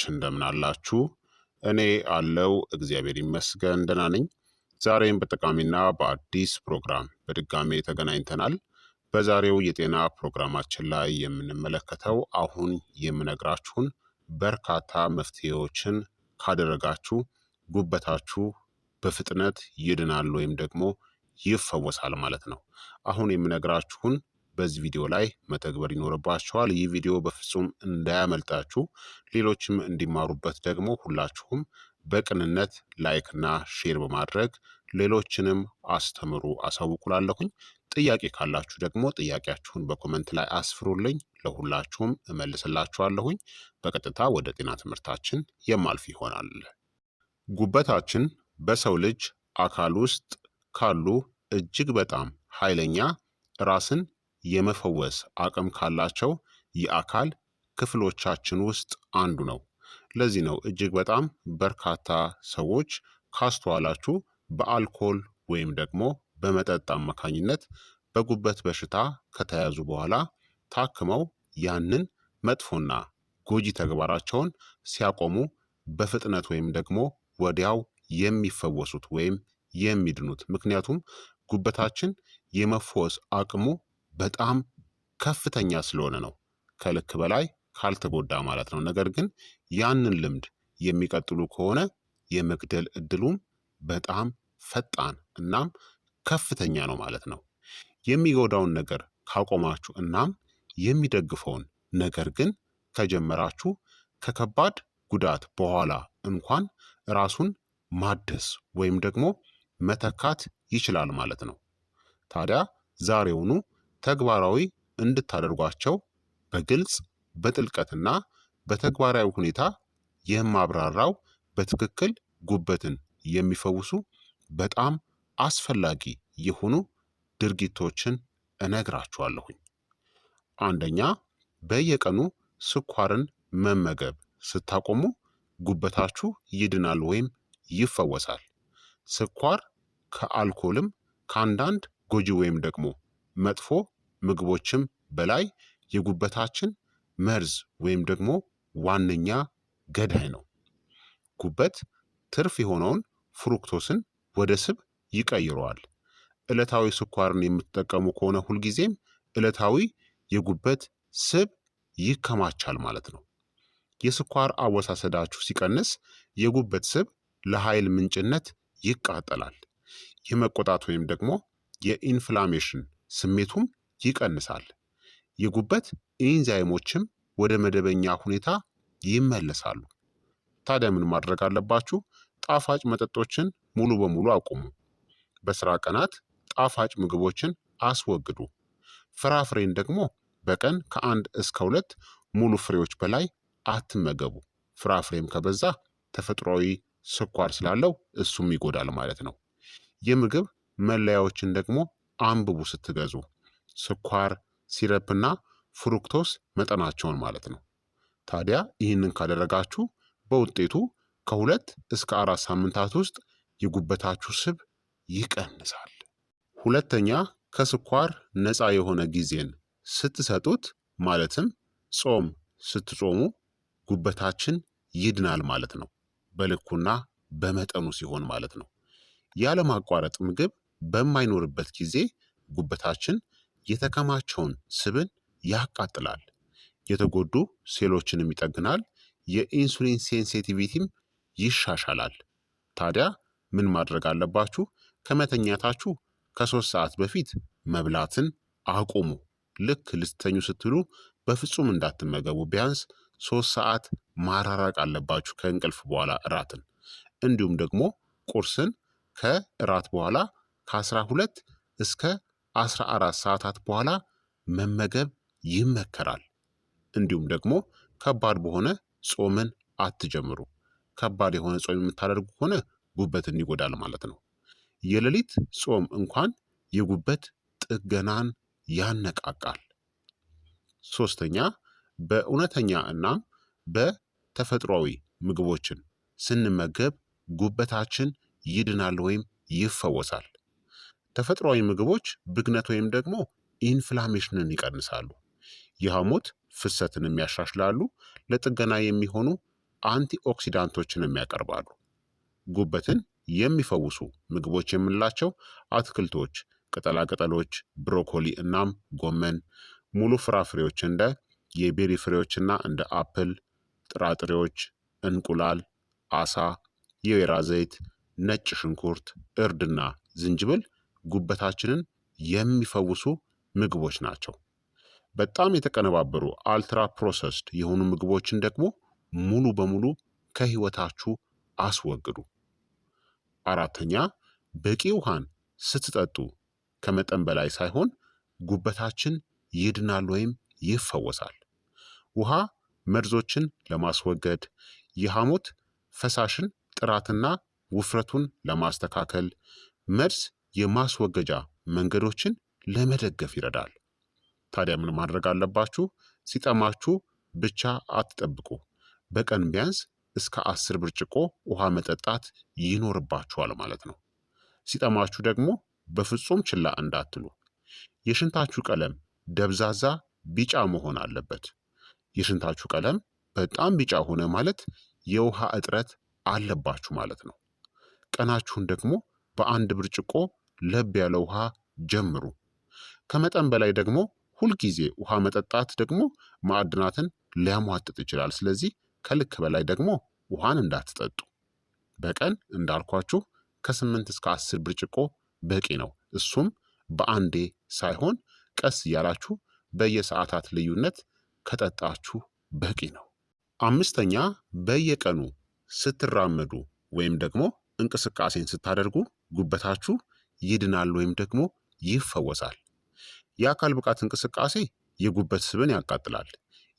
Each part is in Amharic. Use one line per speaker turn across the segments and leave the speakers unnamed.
እንደምን አላችሁ? እኔ አለው እግዚአብሔር ይመስገን ደህና ነኝ። ዛሬም በጠቃሚና በአዲስ ፕሮግራም በድጋሜ ተገናኝተናል። በዛሬው የጤና ፕሮግራማችን ላይ የምንመለከተው አሁን የምነግራችሁን በርካታ መፍትሄዎችን ካደረጋችሁ ጉበታችሁ በፍጥነት ይድናል ወይም ደግሞ ይፈወሳል ማለት ነው። አሁን የምነግራችሁን በዚህ ቪዲዮ ላይ መተግበር ይኖርባችኋል። ይህ ቪዲዮ በፍጹም እንዳያመልጣችሁ፣ ሌሎችም እንዲማሩበት ደግሞ ሁላችሁም በቅንነት ላይክና ሼር በማድረግ ሌሎችንም አስተምሩ አሳውቁላለሁኝ። ጥያቄ ካላችሁ ደግሞ ጥያቄያችሁን በኮመንት ላይ አስፍሩልኝ፣ ለሁላችሁም እመልስላችኋለሁኝ። በቀጥታ ወደ ጤና ትምህርታችን የማልፍ ይሆናል። ጉበታችን በሰው ልጅ አካል ውስጥ ካሉ እጅግ በጣም ኃይለኛ ራስን የመፈወስ አቅም ካላቸው የአካል ክፍሎቻችን ውስጥ አንዱ ነው። ለዚህ ነው እጅግ በጣም በርካታ ሰዎች ካስተዋላችሁ በአልኮል ወይም ደግሞ በመጠጥ አማካኝነት በጉበት በሽታ ከተያዙ በኋላ ታክመው ያንን መጥፎና ጎጂ ተግባራቸውን ሲያቆሙ በፍጥነት ወይም ደግሞ ወዲያው የሚፈወሱት ወይም የሚድኑት። ምክንያቱም ጉበታችን የመፈወስ አቅሙ በጣም ከፍተኛ ስለሆነ ነው። ከልክ በላይ ካልተጎዳ ማለት ነው። ነገር ግን ያንን ልምድ የሚቀጥሉ ከሆነ የመግደል እድሉም በጣም ፈጣን እናም ከፍተኛ ነው ማለት ነው። የሚጎዳውን ነገር ካቆማችሁ እናም የሚደግፈውን ነገር ግን ከጀመራችሁ ከከባድ ጉዳት በኋላ እንኳን ራሱን ማደስ ወይም ደግሞ መተካት ይችላል ማለት ነው። ታዲያ ዛሬውኑ ተግባራዊ እንድታደርጓቸው በግልጽ በጥልቀትና በተግባራዊ ሁኔታ የማብራራው በትክክል ጉበትን የሚፈውሱ በጣም አስፈላጊ የሆኑ ድርጊቶችን እነግራችኋለሁኝ። አንደኛ፣ በየቀኑ ስኳርን መመገብ ስታቆሙ ጉበታችሁ ይድናል ወይም ይፈወሳል። ስኳር ከአልኮልም ከአንዳንድ ጎጂ ወይም ደግሞ መጥፎ ምግቦችም በላይ የጉበታችን መርዝ ወይም ደግሞ ዋነኛ ገዳይ ነው። ጉበት ትርፍ የሆነውን ፍሩክቶስን ወደ ስብ ይቀይረዋል። ዕለታዊ ስኳርን የምትጠቀሙ ከሆነ ሁልጊዜም ዕለታዊ የጉበት ስብ ይከማቻል ማለት ነው። የስኳር አወሳሰዳችሁ ሲቀንስ የጉበት ስብ ለኃይል ምንጭነት ይቃጠላል። የመቆጣት ወይም ደግሞ የኢንፍላሜሽን ስሜቱም ይቀንሳል። የጉበት ኢንዛይሞችም ወደ መደበኛ ሁኔታ ይመለሳሉ። ታዲያ ምን ማድረግ አለባችሁ? ጣፋጭ መጠጦችን ሙሉ በሙሉ አቁሙ። በስራ ቀናት ጣፋጭ ምግቦችን አስወግዱ። ፍራፍሬን ደግሞ በቀን ከአንድ እስከ 2 ሙሉ ፍሬዎች በላይ አትመገቡ። ፍራፍሬም ከበዛ ተፈጥሯዊ ስኳር ስላለው እሱም ይጎዳል ማለት ነው። የምግብ መለያዎችን ደግሞ አንብቡ ስትገዙ፣ ስኳር፣ ሲረፕና ፍሩክቶስ መጠናቸውን ማለት ነው። ታዲያ ይህንን ካደረጋችሁ በውጤቱ ከ2 እስከ 4 ሳምንታት ውስጥ የጉበታችሁ ስብ ይቀንሳል። ሁለተኛ፣ ከስኳር ነፃ የሆነ ጊዜን ስትሰጡት ማለትም ጾም ስትጾሙ ጉበታችን ይድናል ማለት ነው። በልኩና በመጠኑ ሲሆን ማለት ነው። ያለማቋረጥ ምግብ በማይኖርበት ጊዜ ጉበታችን የተከማቸውን ስብን ያቃጥላል፣ የተጎዱ ሴሎችንም ይጠግናል፣ የኢንሱሊን ሴንሲቲቪቲም ይሻሻላል። ታዲያ ምን ማድረግ አለባችሁ? ከመተኛታችሁ ከ3 ሰዓት በፊት መብላትን አቁሙ። ልክ ልትተኙ ስትሉ በፍጹም እንዳትመገቡ። ቢያንስ 3 ሰዓት ማራራቅ አለባችሁ ከእንቅልፍ በኋላ እራትን። እንዲሁም ደግሞ ቁርስን ከእራት በኋላ ከ12 እስከ 14 ሰዓታት በኋላ መመገብ ይመከራል። እንዲሁም ደግሞ ከባድ በሆነ ጾምን አትጀምሩ። ከባድ የሆነ ጾም የምታደርጉ ከሆነ ጉበትን ይጎዳል ማለት ነው። የሌሊት ጾም እንኳን የጉበት ጥገናን ያነቃቃል። ሶስተኛ፣ በእውነተኛ እናም በተፈጥሯዊ ምግቦችን ስንመገብ ጉበታችን ይድናል ወይም ይፈወሳል። ተፈጥሯዊ ምግቦች ብግነት ወይም ደግሞ ኢንፍላሜሽንን ይቀንሳሉ፣ የሐሞት ፍሰትንም ያሻሽላሉ፣ ለጥገና የሚሆኑ አንቲኦክሲዳንቶችንም ያቀርባሉ። ጉበትን የሚፈውሱ ምግቦች የምንላቸው አትክልቶች፣ ቅጠላቅጠሎች፣ ብሮኮሊ እናም ጎመን፣ ሙሉ ፍራፍሬዎች እንደ የቤሪ ፍሬዎችና እንደ አፕል፣ ጥራጥሬዎች፣ እንቁላል፣ አሳ፣ የወይራ ዘይት፣ ነጭ ሽንኩርት፣ እርድና ዝንጅብል ጉበታችንን የሚፈውሱ ምግቦች ናቸው። በጣም የተቀነባበሩ አልትራ ፕሮሰስድ የሆኑ ምግቦችን ደግሞ ሙሉ በሙሉ ከህይወታችሁ አስወግዱ። አራተኛ፣ በቂ ውሃን ስትጠጡ ከመጠን በላይ ሳይሆን ጉበታችን ይድናል ወይም ይፈወሳል። ውሃ መርዞችን ለማስወገድ፣ የሐሞት ፈሳሽን ጥራትና ውፍረቱን ለማስተካከል፣ መርዝ የማስወገጃ መንገዶችን ለመደገፍ ይረዳል። ታዲያ ምን ማድረግ አለባችሁ? ሲጠማችሁ ብቻ አትጠብቁ። በቀን ቢያንስ እስከ 10 ብርጭቆ ውሃ መጠጣት ይኖርባችኋል ማለት ነው። ሲጠማችሁ ደግሞ በፍጹም ችላ እንዳትሉ። የሽንታችሁ ቀለም ደብዛዛ ቢጫ መሆን አለበት። የሽንታችሁ ቀለም በጣም ቢጫ ሆነ ማለት የውሃ እጥረት አለባችሁ ማለት ነው። ቀናችሁን ደግሞ በአንድ ብርጭቆ ለብ ያለ ውሃ ጀምሩ። ከመጠን በላይ ደግሞ ሁልጊዜ ውሃ መጠጣት ደግሞ ማዕድናትን ሊያሟጥጥ ይችላል። ስለዚህ ከልክ በላይ ደግሞ ውሃን እንዳትጠጡ። በቀን እንዳልኳችሁ ከ8 እስከ 10 ብርጭቆ በቂ ነው። እሱም በአንዴ ሳይሆን ቀስ እያላችሁ በየሰዓታት ልዩነት ከጠጣችሁ በቂ ነው። አምስተኛ፣ በየቀኑ ስትራመዱ ወይም ደግሞ እንቅስቃሴን ስታደርጉ ጉበታችሁ ይድናል ወይም ደግሞ ይፈወሳል። የአካል ብቃት እንቅስቃሴ የጉበት ስብን ያቃጥላል፣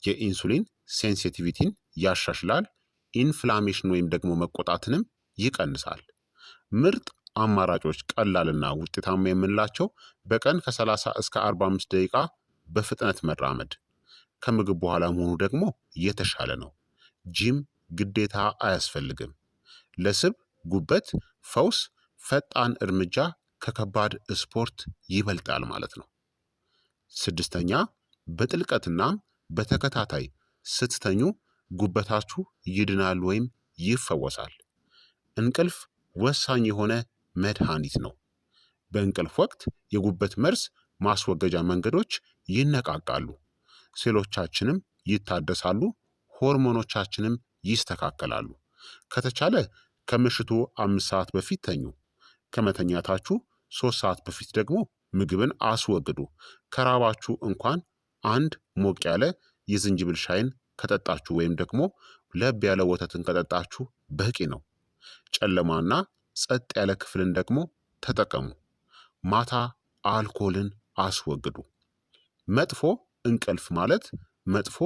የኢንሱሊን ሴንሲቲቪቲን ያሻሽላል፣ ኢንፍላሜሽን ወይም ደግሞ መቆጣትንም ይቀንሳል። ምርጥ አማራጮች ቀላልና ውጤታማ የምንላቸው በቀን ከ30 እስከ 45 ደቂቃ በፍጥነት መራመድ፣ ከምግብ በኋላ መሆኑ ደግሞ የተሻለ ነው። ጂም ግዴታ አያስፈልግም። ለስብ ጉበት ፈውስ ፈጣን እርምጃ ከከባድ ስፖርት ይበልጣል ማለት ነው። ስድስተኛ፣ በጥልቀትና በተከታታይ ስትተኙ ጉበታችሁ ይድናል ወይም ይፈወሳል። እንቅልፍ ወሳኝ የሆነ መድኃኒት ነው። በእንቅልፍ ወቅት የጉበት መርዝ ማስወገጃ መንገዶች ይነቃቃሉ፣ ሴሎቻችንም ይታደሳሉ፣ ሆርሞኖቻችንም ይስተካከላሉ። ከተቻለ ከምሽቱ 5 ሰዓት በፊት ተኙ። ከመተኛታችሁ 3 ሰዓት በፊት ደግሞ ምግብን አስወግዱ። ከራባችሁ እንኳን አንድ ሞቅ ያለ የዝንጅብል ሻይን ከጠጣችሁ ወይም ደግሞ ለብ ያለ ወተትን ከጠጣችሁ በቂ ነው። ጨለማና ጸጥ ያለ ክፍልን ደግሞ ተጠቀሙ። ማታ አልኮልን አስወግዱ። መጥፎ እንቅልፍ ማለት መጥፎ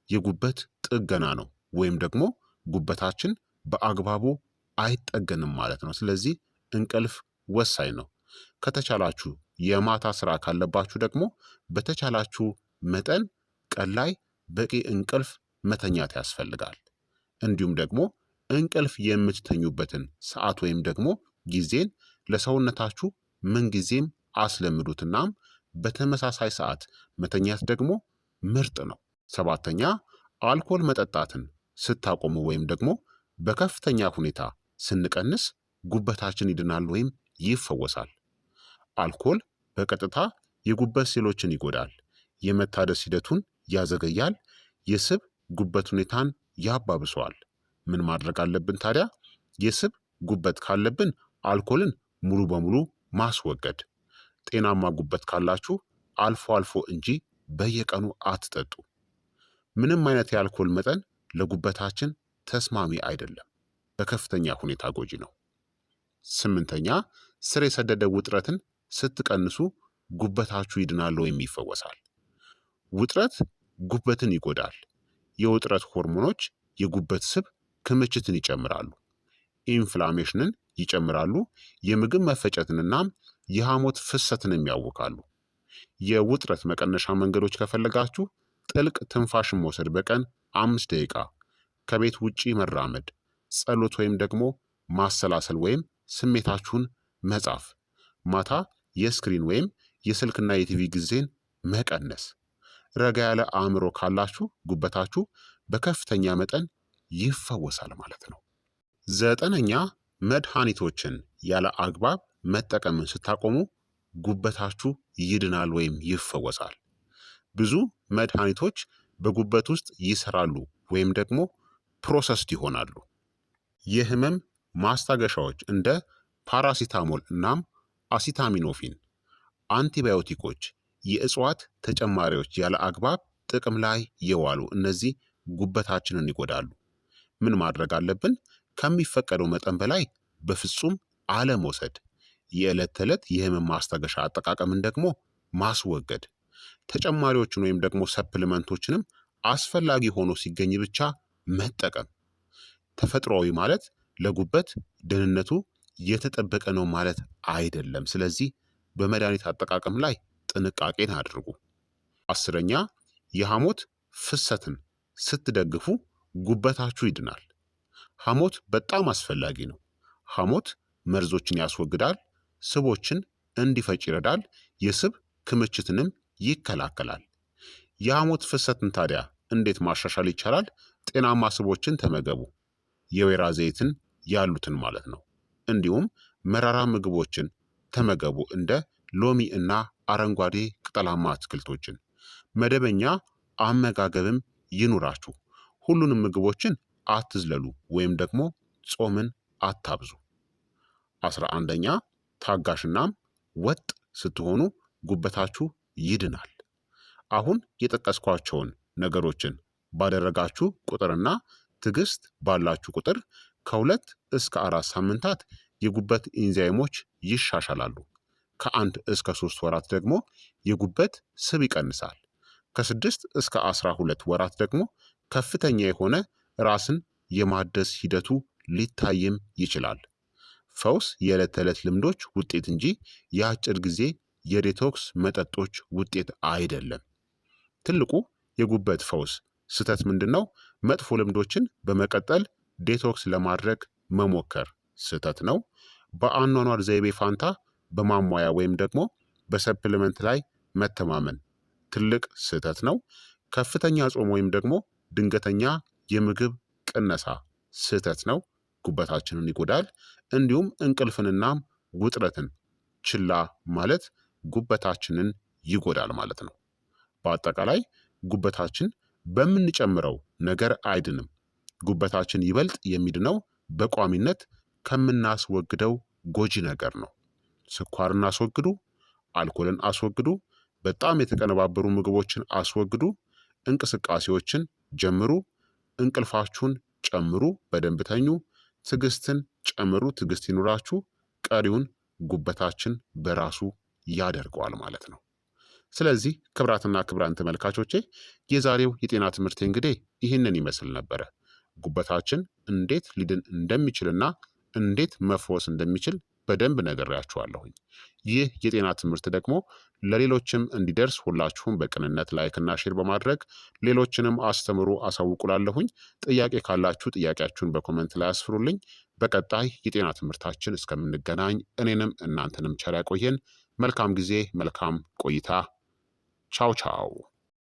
የጉበት ጥገና ነው፣ ወይም ደግሞ ጉበታችን በአግባቡ አይጠገንም ማለት ነው። ስለዚህ እንቅልፍ ወሳኝ ነው። ከተቻላችሁ የማታ ስራ ካለባችሁ ደግሞ በተቻላችሁ መጠን ቀን ላይ በቂ እንቅልፍ መተኛት ያስፈልጋል። እንዲሁም ደግሞ እንቅልፍ የምትተኙበትን ሰዓት ወይም ደግሞ ጊዜን ለሰውነታችሁ ምንጊዜም አስለምዱትናም በተመሳሳይ ሰዓት መተኛት ደግሞ ምርጥ ነው። ሰባተኛ፣ አልኮል መጠጣትን ስታቆሙ ወይም ደግሞ በከፍተኛ ሁኔታ ስንቀንስ ጉበታችን ይድናል ወይም ይፈወሳል። አልኮል በቀጥታ የጉበት ሴሎችን ይጎዳል፣ የመታደስ ሂደቱን ያዘገያል፣ የስብ ጉበት ሁኔታን ያባብሰዋል። ምን ማድረግ አለብን ታዲያ? የስብ ጉበት ካለብን አልኮልን ሙሉ በሙሉ ማስወገድ። ጤናማ ጉበት ካላችሁ አልፎ አልፎ እንጂ በየቀኑ አትጠጡ። ምንም አይነት የአልኮል መጠን ለጉበታችን ተስማሚ አይደለም፣ በከፍተኛ ሁኔታ ጎጂ ነው። ስምንተኛ፣ ስር የሰደደ ውጥረትን ስትቀንሱ ጉበታችሁ ይድናል ወይም ይፈወሳል። ውጥረት ጉበትን ይጎዳል። የውጥረት ሆርሞኖች የጉበት ስብ ክምችትን ይጨምራሉ፣ ኢንፍላሜሽንን ይጨምራሉ፣ የምግብ መፈጨትንና የሐሞት ፍሰትንም ያውካሉ። የውጥረት መቀነሻ መንገዶች ከፈለጋችሁ ጥልቅ ትንፋሽን መውሰድ፣ በቀን 5 ደቂቃ፣ ከቤት ውጪ መራመድ፣ ጸሎት ወይም ደግሞ ማሰላሰል ወይም ስሜታችሁን መጻፍ፣ ማታ የስክሪን ወይም የስልክና የቲቪ ጊዜን መቀነስ። ረጋ ያለ አእምሮ ካላችሁ ጉበታችሁ በከፍተኛ መጠን ይፈወሳል ማለት ነው። ዘጠነኛ መድኃኒቶችን ያለ አግባብ መጠቀምን ስታቆሙ ጉበታችሁ ይድናል ወይም ይፈወሳል። ብዙ መድኃኒቶች በጉበት ውስጥ ይሰራሉ ወይም ደግሞ ፕሮሰስድ ይሆናሉ። የህመም ማስታገሻዎች እንደ ፓራሲታሞል እናም አሲታሚኖፊን፣ አንቲባዮቲኮች፣ የእጽዋት ተጨማሪዎች ያለ አግባብ ጥቅም ላይ የዋሉ እነዚህ ጉበታችንን ይጎዳሉ። ምን ማድረግ አለብን? ከሚፈቀደው መጠን በላይ በፍጹም አለመውሰድ። የዕለት ተዕለት የህመም ማስታገሻ አጠቃቀምን ደግሞ ማስወገድ። ተጨማሪዎችን ወይም ደግሞ ሰፕሊመንቶችንም አስፈላጊ ሆኖ ሲገኝ ብቻ መጠቀም። ተፈጥሯዊ ማለት ለጉበት ደህንነቱ የተጠበቀ ነው ማለት አይደለም። ስለዚህ በመድኃኒት አጠቃቀም ላይ ጥንቃቄን አድርጉ። አስረኛ የሐሞት ፍሰትን ስትደግፉ ጉበታችሁ ይድናል። ሐሞት በጣም አስፈላጊ ነው። ሐሞት መርዞችን ያስወግዳል፣ ስቦችን እንዲፈጭ ይረዳል፣ የስብ ክምችትንም ይከላከላል። የሐሞት ፍሰትን ታዲያ እንዴት ማሻሻል ይቻላል? ጤናማ ስቦችን ተመገቡ፣ የወይራ ዘይትን ያሉትን ማለት ነው። እንዲሁም መራራ ምግቦችን ተመገቡ፣ እንደ ሎሚ እና አረንጓዴ ቅጠላማ አትክልቶችን። መደበኛ አመጋገብም ይኑራችሁ። ሁሉንም ምግቦችን አትዝለሉ ወይም ደግሞ ጾምን አታብዙ። 11ኛ ታጋሽናም ወጥ ስትሆኑ ጉበታችሁ ይድናል። አሁን የጠቀስኳቸውን ነገሮችን ባደረጋችሁ ቁጥርና ትዕግስት ባላችሁ ቁጥር ከ2 እስከ 4 ሳምንታት የጉበት ኢንዛይሞች ይሻሻላሉ። ከ1 እስከ 3 ወራት ደግሞ የጉበት ስብ ይቀንሳል። ከ6 እስከ 12 ወራት ደግሞ ከፍተኛ የሆነ ራስን የማደስ ሂደቱ ሊታይም ይችላል። ፈውስ የዕለት ተዕለት ልምዶች ውጤት እንጂ የአጭር ጊዜ የዴቶክስ መጠጦች ውጤት አይደለም። ትልቁ የጉበት ፈውስ ስህተት ምንድን ነው? መጥፎ ልምዶችን በመቀጠል ዴቶክስ ለማድረግ መሞከር ስህተት ነው። በአኗኗር ዘይቤ ፋንታ በማሟያ ወይም ደግሞ በሰፕሊመንት ላይ መተማመን ትልቅ ስህተት ነው። ከፍተኛ ጾም ወይም ደግሞ ድንገተኛ የምግብ ቅነሳ ስህተት ነው፣ ጉበታችንን ይጎዳል። እንዲሁም እንቅልፍንናም ውጥረትን ችላ ማለት ጉበታችንን ይጎዳል ማለት ነው። በአጠቃላይ ጉበታችን በምንጨምረው ነገር አይድንም። ጉበታችን ይበልጥ የሚድነው በቋሚነት ከምናስወግደው ጎጂ ነገር ነው። ስኳርን አስወግዱ፣ አልኮልን አስወግዱ፣ በጣም የተቀነባበሩ ምግቦችን አስወግዱ፣ እንቅስቃሴዎችን ጀምሩ፣ እንቅልፋችሁን ጨምሩ፣ በደንብ ተኙ፣ ትዕግስትን ጨምሩ፣ ትዕግስት ይኑራችሁ። ቀሪውን ጉበታችን በራሱ ያደርገዋል ማለት ነው። ስለዚህ ክብራትና ክብራን ተመልካቾቼ የዛሬው የጤና ትምህርት እንግዲህ ይህንን ይመስል ነበረ። ጉበታችን እንዴት ሊድን እንደሚችልና እንዴት መፈወስ እንደሚችል በደንብ ነግሬያችኋለሁኝ። ይህ የጤና ትምህርት ደግሞ ለሌሎችም እንዲደርስ ሁላችሁም በቅንነት ላይክና ሼር በማድረግ ሌሎችንም አስተምሩ አሳውቁላለሁኝ። ጥያቄ ካላችሁ ጥያቄያችሁን በኮመንት ላይ አስፍሩልኝ። በቀጣይ የጤና ትምህርታችን እስከምንገናኝ እኔንም እናንተንም ቸር ያቆየን። መልካም ጊዜ፣ መልካም ቆይታ። ቻው ቻው።